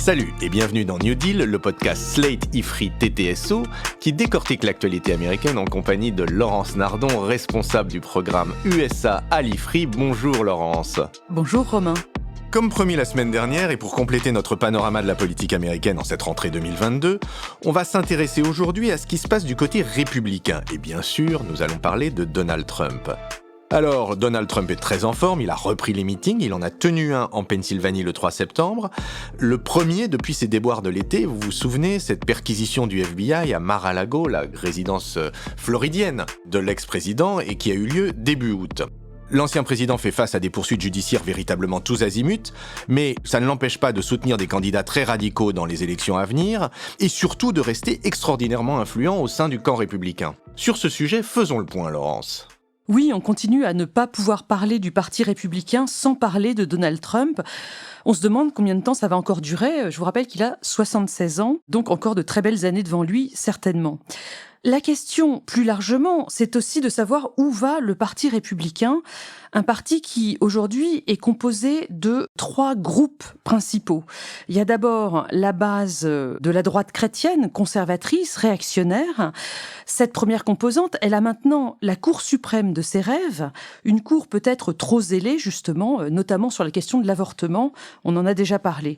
Salut et bienvenue dans New Deal, le podcast Slate Ifri TTSO qui décortique l'actualité américaine en compagnie de Laurence Nardon, responsable du programme USA à l'Ifri. Bonjour Laurence. Bonjour Romain. Comme promis la semaine dernière, et pour compléter notre panorama de la politique américaine en cette rentrée 2022, on va s'intéresser aujourd'hui à ce qui se passe du côté républicain. Et bien sûr, nous allons parler de Donald Trump. Alors, Donald Trump est très en forme, il a repris les meetings, il en a tenu un en Pennsylvanie le 3 septembre. Le premier depuis ses déboires de l'été, vous vous souvenez, cette perquisition du FBI à Mar-a-Lago, la résidence floridienne de l'ex-président, et qui a eu lieu début août. L'ancien président fait face à des poursuites judiciaires véritablement tous azimuts, mais ça ne l'empêche pas de soutenir des candidats très radicaux dans les élections à venir, et surtout de rester extraordinairement influent au sein du camp républicain. Sur ce sujet, faisons le point, Laurence. Oui, on continue à ne pas pouvoir parler du Parti républicain sans parler de Donald Trump. On se demande combien de temps ça va encore durer. Je vous rappelle qu'il a 76 ans, donc encore de très belles années devant lui, certainement. La question, plus largement, c'est aussi de savoir où va le Parti républicain, un parti qui, aujourd'hui, est composé de 3 groupes principaux. Il y a d'abord la base de la droite chrétienne, conservatrice, réactionnaire. Cette première composante, elle a maintenant la Cour suprême de ses rêves, une cour peut-être trop zélée, justement, notamment sur la question de l'avortement. On en a déjà parlé.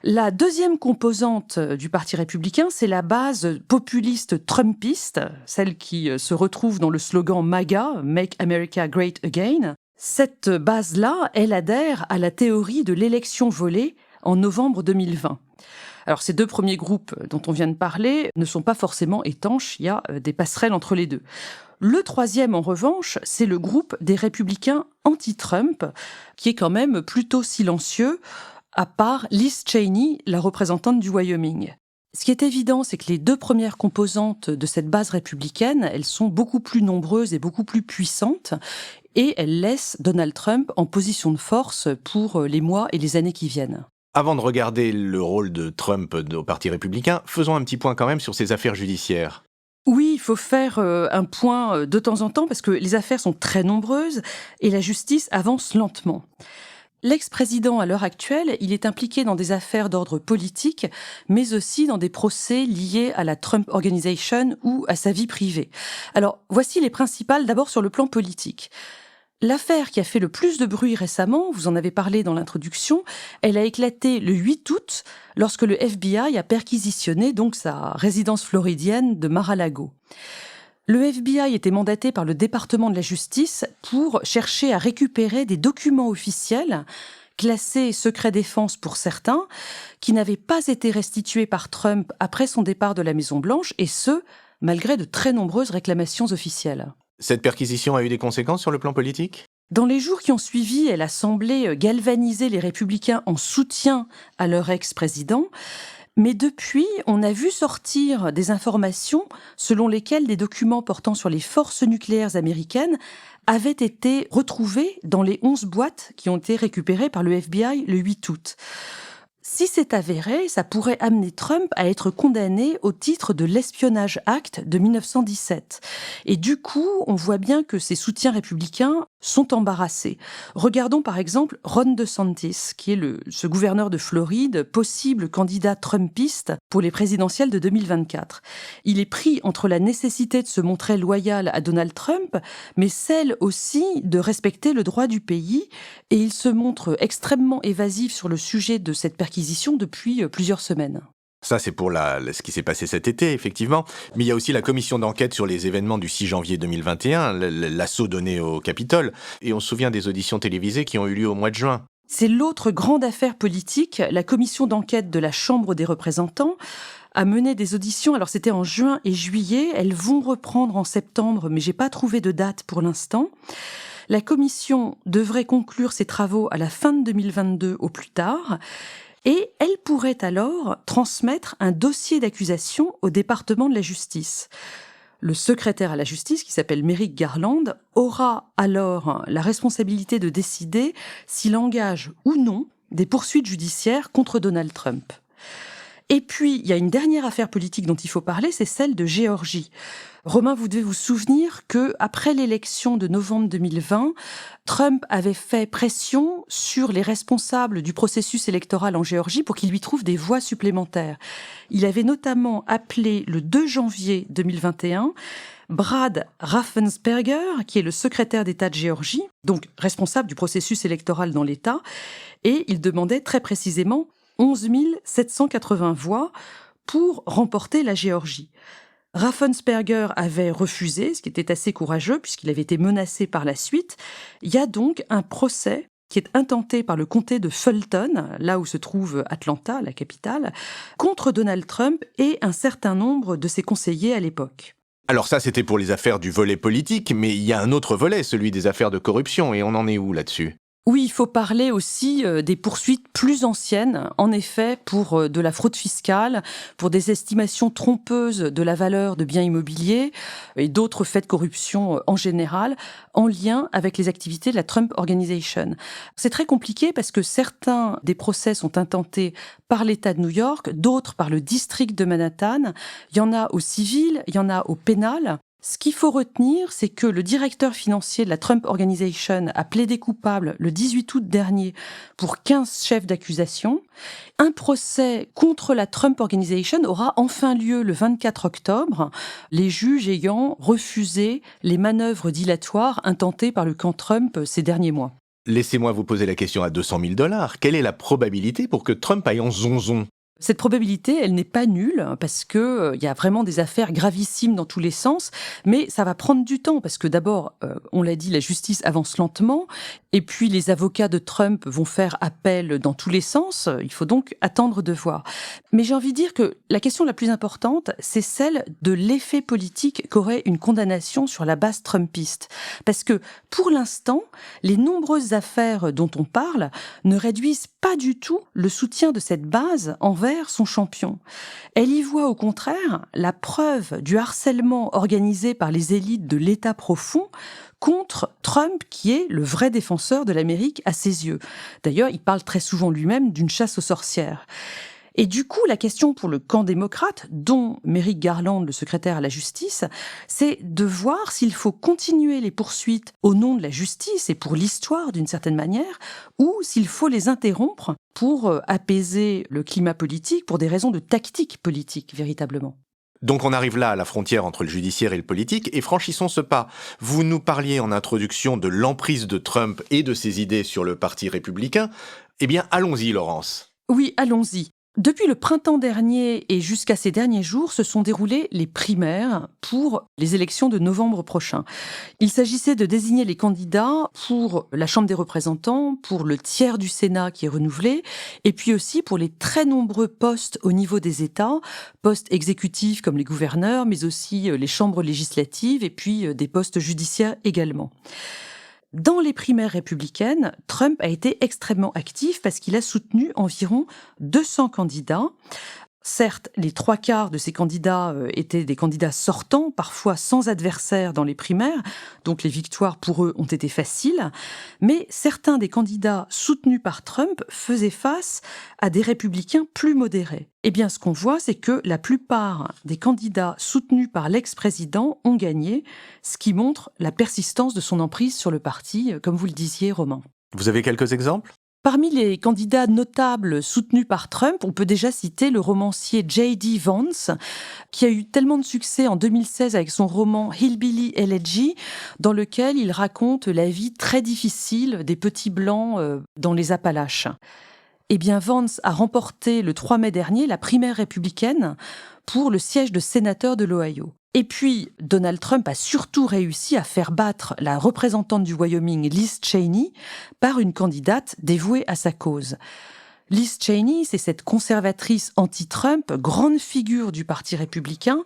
La deuxième composante du Parti républicain, c'est la base populiste trumpiste, celle qui se retrouve dans le slogan MAGA, Make America Great Again. Cette base-là, elle adhère à la théorie de l'élection volée en novembre 2020. Alors, ces 2 premiers groupes dont on vient de parler ne sont pas forcément étanches, il y a des passerelles entre les 2. Le troisième, en revanche, c'est le groupe des républicains anti-Trump, qui est quand même plutôt silencieux, à part Liz Cheney, la représentante du Wyoming. Ce qui est évident, c'est que les 2 premières composantes de cette base républicaine, elles sont beaucoup plus nombreuses et beaucoup plus puissantes, et elles laissent Donald Trump en position de force pour les mois et les années qui viennent. Avant de regarder le rôle de Trump au Parti républicain, faisons un petit point quand même sur ses affaires judiciaires. Oui, il faut faire un point de temps en temps parce que les affaires sont très nombreuses et la justice avance lentement. L'ex-président, à l'heure actuelle, il est impliqué dans des affaires d'ordre politique, mais aussi dans des procès liés à la Trump Organization ou à sa vie privée. Alors, voici les principales, d'abord sur le plan politique. L'affaire qui a fait le plus de bruit récemment, vous en avez parlé dans l'introduction, elle a éclaté le 8 août, lorsque le FBI a perquisitionné donc sa résidence floridienne de Mar-a-Lago. Le FBI était mandaté par le département de la justice pour chercher à récupérer des documents officiels, classés secret défense pour certains, qui n'avaient pas été restitués par Trump après son départ de la Maison-Blanche, et ce, malgré de très nombreuses réclamations officielles. Cette perquisition a eu des conséquences sur le plan politique ? Dans les jours qui ont suivi, elle a semblé galvaniser les républicains en soutien à leur ex-président. Mais depuis, on a vu sortir des informations selon lesquelles des documents portant sur les forces nucléaires américaines avaient été retrouvés dans les 11 boîtes qui ont été récupérées par le FBI le 8 août. Si c'est avéré, ça pourrait amener Trump à être condamné au titre de l'Espionnage Act de 1917. Et du coup, on voit bien que ses soutiens républicains sont embarrassés. Regardons par exemple Ron DeSantis, qui est ce gouverneur de Floride, possible candidat trumpiste pour les présidentielles de 2024. Il est pris entre la nécessité de se montrer loyal à Donald Trump, mais celle aussi de respecter le droit du pays, et il se montre extrêmement évasif sur le sujet de cette perquisition depuis plusieurs semaines. Ça, c'est pour ce qui s'est passé cet été, effectivement. Mais il y a aussi la commission d'enquête sur les événements du 6 janvier 2021, l'assaut donné au Capitole. Et on se souvient des auditions télévisées qui ont eu lieu au mois de juin. C'est l'autre grande affaire politique. La commission d'enquête de la Chambre des représentants a mené des auditions. Alors, c'était en juin et juillet. Elles vont reprendre en septembre, mais j'ai pas trouvé de date pour l'instant. La commission devrait conclure ses travaux à la fin de 2022 au plus tard. Et elle pourrait alors transmettre un dossier d'accusation au département de la justice. Le secrétaire à la justice, qui s'appelle Merrick Garland, aura alors la responsabilité de décider s'il engage ou non des poursuites judiciaires contre Donald Trump. Et puis, il y a une dernière affaire politique dont il faut parler, c'est celle de Géorgie. Romain, vous devez vous souvenir que après l'élection de novembre 2020, Trump avait fait pression sur les responsables du processus électoral en Géorgie pour qu'ils lui trouvent des voix supplémentaires. Il avait notamment appelé le 2 janvier 2021 Brad Raffensperger, qui est le secrétaire d'État de Géorgie, donc responsable du processus électoral dans l'État, et il demandait très précisément 11 780 voix pour remporter la Géorgie. Raffensperger avait refusé, ce qui était assez courageux puisqu'il avait été menacé par la suite. Il y a donc un procès qui est intenté par le comté de Fulton, là où se trouve Atlanta, la capitale, contre Donald Trump et un certain nombre de ses conseillers à l'époque. Alors ça, c'était pour les affaires du volet politique, mais il y a un autre volet, celui des affaires de corruption, et on en est où là-dessus ? Oui, il faut parler aussi des poursuites plus anciennes, en effet, pour de la fraude fiscale, pour des estimations trompeuses de la valeur de biens immobiliers et d'autres faits de corruption en général, en lien avec les activités de la Trump Organization. C'est très compliqué parce que certains des procès sont intentés par l'État de New York, d'autres par le district de Manhattan. Il y en a au civil, il y en a au pénal. Ce qu'il faut retenir, c'est que le directeur financier de la Trump Organization a plaidé coupable le 18 août dernier pour 15 chefs d'accusation. Un procès contre la Trump Organization aura enfin lieu le 24 octobre, les juges ayant refusé les manœuvres dilatoires intentées par le camp Trump ces derniers mois. Laissez-moi vous poser la question à 200 000 $. Quelle est la probabilité pour que Trump aille en zonzon ? Cette probabilité, elle n'est pas nulle parce que il y a vraiment des affaires gravissimes dans tous les sens, mais ça va prendre du temps parce que d'abord, on l'a dit, la justice avance lentement et puis les avocats de Trump vont faire appel dans tous les sens. Il faut donc attendre de voir. Mais j'ai envie de dire que la question la plus importante, c'est celle de l'effet politique qu'aurait une condamnation sur la base trumpiste. Parce que pour l'instant, les nombreuses affaires dont on parle ne réduisent pas du tout le soutien de cette base envers son champion. Elle y voit au contraire la preuve du harcèlement organisé par les élites de l'État profond contre Trump, qui est le vrai défenseur de l'Amérique à ses yeux. D'ailleurs, il parle très souvent lui-même d'une chasse aux sorcières. Et du coup, la question pour le camp démocrate, dont Merrick Garland, le secrétaire à la justice, c'est de voir s'il faut continuer les poursuites au nom de la justice et pour l'histoire d'une certaine manière, ou s'il faut les interrompre pour apaiser le climat politique, pour des raisons de tactique politique, véritablement. Donc on arrive là à la frontière entre le judiciaire et le politique, et franchissons ce pas. Vous nous parliez en introduction de l'emprise de Trump et de ses idées sur le parti républicain. Eh bien, allons-y, Laurence. Oui, allons-y. Depuis le printemps dernier et jusqu'à ces derniers jours, se sont déroulées les primaires pour les élections de novembre prochain. Il s'agissait de désigner les candidats pour la Chambre des représentants, pour le tiers du Sénat qui est renouvelé, et puis aussi pour les très nombreux postes au niveau des États, postes exécutifs comme les gouverneurs, mais aussi les chambres législatives et puis des postes judiciaires également. Dans les primaires républicaines, Trump a été extrêmement actif parce qu'il a soutenu environ 200 candidats. Certes, les 3/4 de ces candidats étaient des candidats sortants, parfois sans adversaire dans les primaires, donc les victoires pour eux ont été faciles, mais certains des candidats soutenus par Trump faisaient face à des républicains plus modérés. Eh bien, ce qu'on voit, c'est que la plupart des candidats soutenus par l'ex-président ont gagné, ce qui montre la persistance de son emprise sur le parti, comme vous le disiez, Romain. Vous avez quelques exemples ? Parmi les candidats notables soutenus par Trump, on peut déjà citer le romancier J.D. Vance, qui a eu tellement de succès en 2016 avec son roman Hillbilly Elegy, dans lequel il raconte la vie très difficile des petits blancs dans les Appalaches. Eh bien, Vance a remporté le 3 mai dernier la primaire républicaine pour le siège de sénateur de l'Ohio. Et puis, Donald Trump a surtout réussi à faire battre la représentante du Wyoming, Liz Cheney, par une candidate dévouée à sa cause. Liz Cheney, c'est cette conservatrice anti-Trump, grande figure du Parti républicain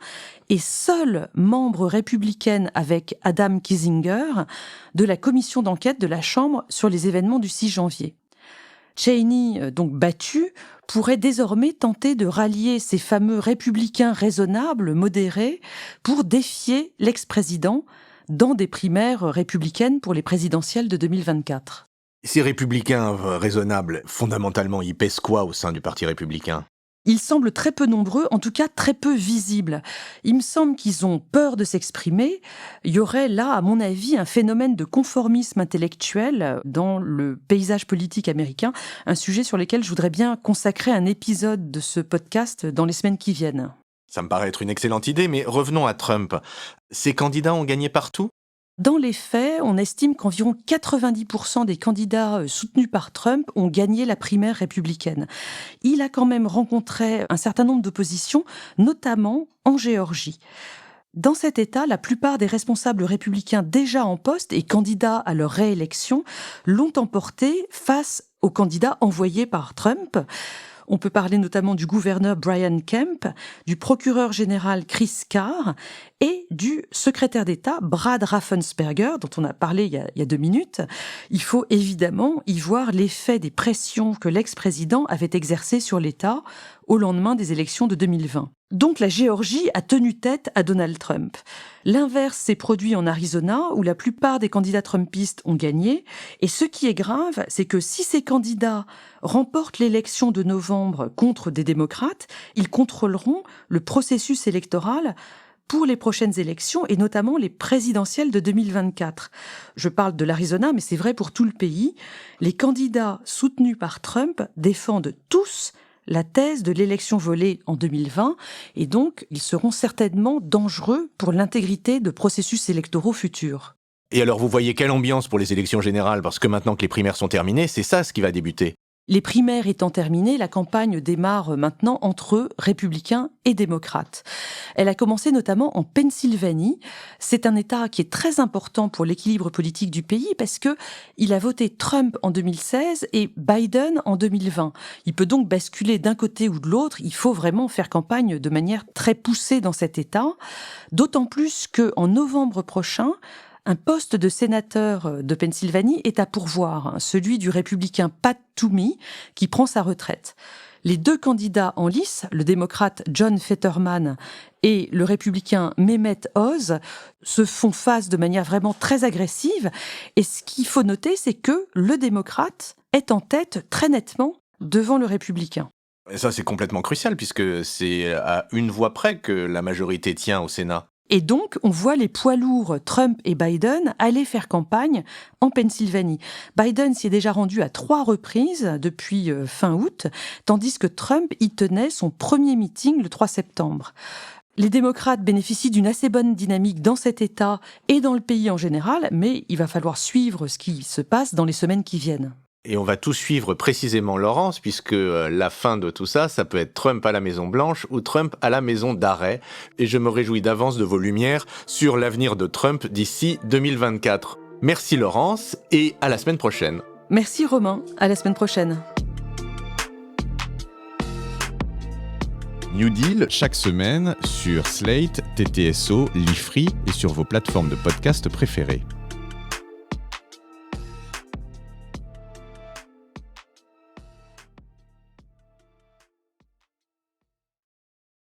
et seule membre républicaine avec Adam Kinzinger de la commission d'enquête de la Chambre sur les événements du 6 janvier. Cheney, donc battue, pourrait désormais tenter de rallier ces fameux républicains raisonnables, modérés, pour défier l'ex-président dans des primaires républicaines pour les présidentielles de 2024. Ces républicains raisonnables, fondamentalement, ils pèsent quoi au sein du Parti républicain ? Ils semblent très peu nombreux, en tout cas très peu visibles. Il me semble qu'ils ont peur de s'exprimer. Il y aurait là, à mon avis, un phénomène de conformisme intellectuel dans le paysage politique américain, un sujet sur lequel je voudrais bien consacrer un épisode de ce podcast dans les semaines qui viennent. Ça me paraît être une excellente idée, mais revenons à Trump. Ces candidats ont gagné partout ? Dans les faits, on estime qu'environ 90% des candidats soutenus par Trump ont gagné la primaire républicaine. Il a quand même rencontré un certain nombre d'oppositions, notamment en Géorgie. Dans cet État, la plupart des responsables républicains déjà en poste et candidats à leur réélection l'ont emporté face aux candidats envoyés par Trump. On peut parler notamment du gouverneur Brian Kemp, du procureur général Chris Carr et du secrétaire d'État Brad Raffensperger, dont on a parlé il y a 2 minutes. Il faut évidemment y voir l'effet des pressions que l'ex-président avait exercées sur l'État au lendemain des élections de 2020. Donc la Géorgie a tenu tête à Donald Trump. L'inverse s'est produit en Arizona, où la plupart des candidats trumpistes ont gagné. Et ce qui est grave, c'est que si ces candidats remportent l'élection de novembre contre des démocrates, ils contrôleront le processus électoral pour les prochaines élections, et notamment les présidentielles de 2024. Je parle de l'Arizona, mais c'est vrai pour tout le pays. Les candidats soutenus par Trump défendent tous la thèse de l'élection volée en 2020, et donc ils seront certainement dangereux pour l'intégrité de processus électoraux futurs. Et alors vous voyez quelle ambiance pour les élections générales ? Parce que maintenant que les primaires sont terminées, c'est ça ce qui va débuter. Les primaires étant terminées, la campagne démarre maintenant entre républicains et démocrates. Elle a commencé notamment en Pennsylvanie. C'est un État qui est très important pour l'équilibre politique du pays parce que il a voté Trump en 2016 et Biden en 2020. Il peut donc basculer d'un côté ou de l'autre. Il faut vraiment faire campagne de manière très poussée dans cet État. D'autant plus qu'en novembre prochain, un poste de sénateur de Pennsylvanie est à pourvoir, celui du républicain Pat Toomey, qui prend sa retraite. Les 2 candidats en lice, le démocrate John Fetterman et le républicain Mehmet Oz, se font face de manière vraiment très agressive. Et ce qu'il faut noter, c'est que le démocrate est en tête très nettement devant le républicain. Et ça, c'est complètement crucial, puisque c'est à 1 voix près que la majorité tient au Sénat. Et donc, on voit les poids lourds Trump et Biden aller faire campagne en Pennsylvanie. Biden s'y est déjà rendu à 3 reprises depuis fin août, tandis que Trump y tenait son premier meeting le 3 septembre. Les démocrates bénéficient d'une assez bonne dynamique dans cet État et dans le pays en général, mais il va falloir suivre ce qui se passe dans les semaines qui viennent. Et on va tout suivre précisément, Laurence, puisque la fin de tout ça, ça peut être Trump à la Maison-Blanche ou Trump à la Maison d'arrêt. Et je me réjouis d'avance de vos lumières sur l'avenir de Trump d'ici 2024. Merci Laurence, et à la semaine prochaine. Merci Romain, à la semaine prochaine. New Deal, chaque semaine, sur Slate, TTSO, Lifree et sur vos plateformes de podcast préférées.